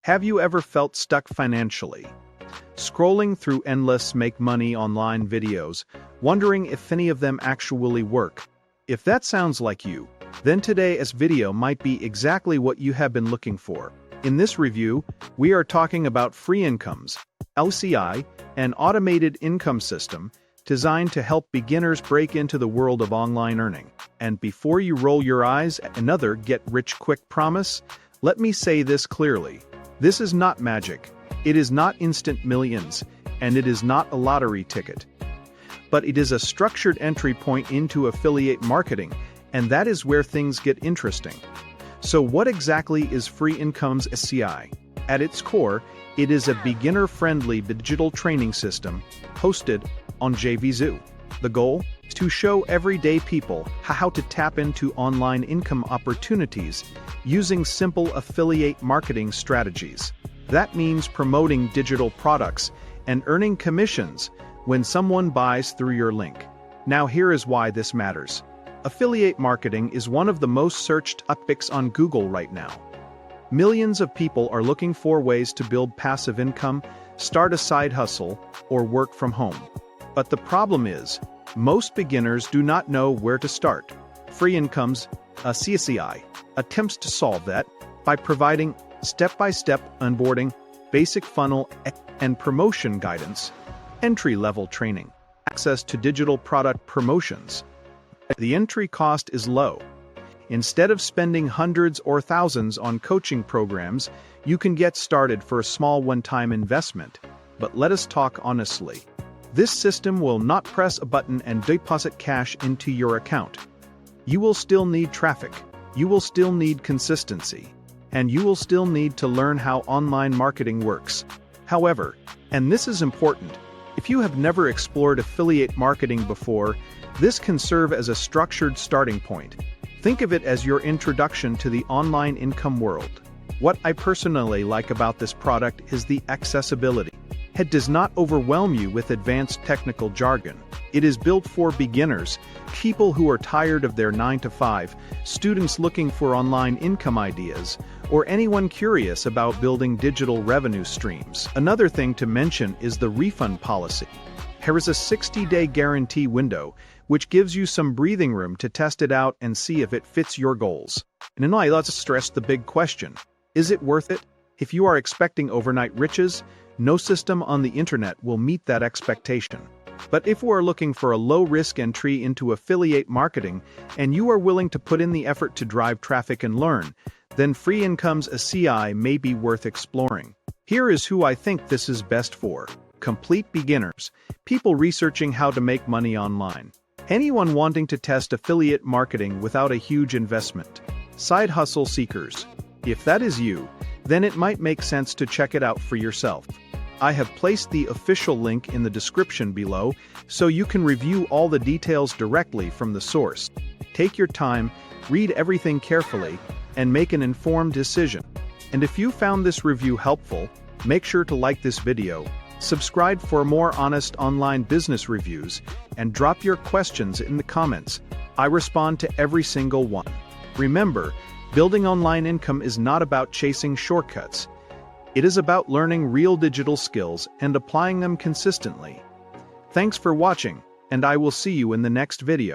Have you ever felt stuck financially? Scrolling through endless make money online videos, wondering if any of them actually work. If that sounds like you, then today's video might be exactly what you have been looking for. In this review, we are talking about free Incomes ACI, an automated income system designed to help beginners break into the world of online earning. And before you roll your eyes at another get-rich-quick promise, let me say this clearly. This is not magic, it is not instant millions, and it is not a lottery ticket. But it is a structured entry point into affiliate marketing, and that is where things get interesting. So what exactly is free Incomes ACI? At its core, it is a beginner-friendly digital training system hosted on JVZoo. The goal is to show everyday people how to tap into online income opportunities using simple affiliate marketing strategies. That means promoting digital products and earning commissions when someone buys through your link. Now here is why this matters. Affiliate marketing is one of the most searched topics on Google right now. Millions of people are looking for ways to build passive income, start a side hustle, or work from home. But the problem is, most beginners do not know where to start. Free Incomes ACI attempts to solve that by providing step-by-step onboarding, basic funnel and promotion guidance, entry-level training, access to digital product promotions. The entry cost is low. Instead of spending hundreds or thousands on coaching programs, you can get started for a small one-time investment. But let us talk honestly. This system will not press a button and deposit cash into your account. You will still need traffic, you will still need consistency, and you will still need to learn how online marketing works. However, and this is important, if you have never explored affiliate marketing before, this can serve as a structured starting point. Think of it as your introduction to the online income world. What I personally like about this product is the accessibility. It does not overwhelm you with advanced technical jargon. It is built for beginners, people who are tired of their 9-to-5, students looking for online income ideas, or anyone curious about building digital revenue streams. Another thing to mention is the refund policy. There is a 60-day guarantee window, which gives you some breathing room to test it out and see if it fits your goals. And now let's stress the big question. Is it worth it? If you are expecting overnight riches, no system on the internet will meet that expectation. But if you are looking for a low-risk entry into affiliate marketing and you are willing to put in the effort to drive traffic and learn, then free Incomes ACI may be worth exploring. Here is who I think this is best for. Complete beginners, people researching how to make money online. Anyone wanting to test affiliate marketing without a huge investment. Side hustle seekers. If that is you, then it might make sense to check it out for yourself. I have placed the official link in the description below so you can review all the details directly from the source. Take your time, read everything carefully, and make an informed decision. And if you found this review helpful, make sure to like this video, subscribe for more honest online business reviews, and drop your questions in the comments. I respond to every single one. Remember, building online income is not about chasing shortcuts. It is about learning real digital skills and applying them consistently. Thanks for watching, and I will see you in the next video.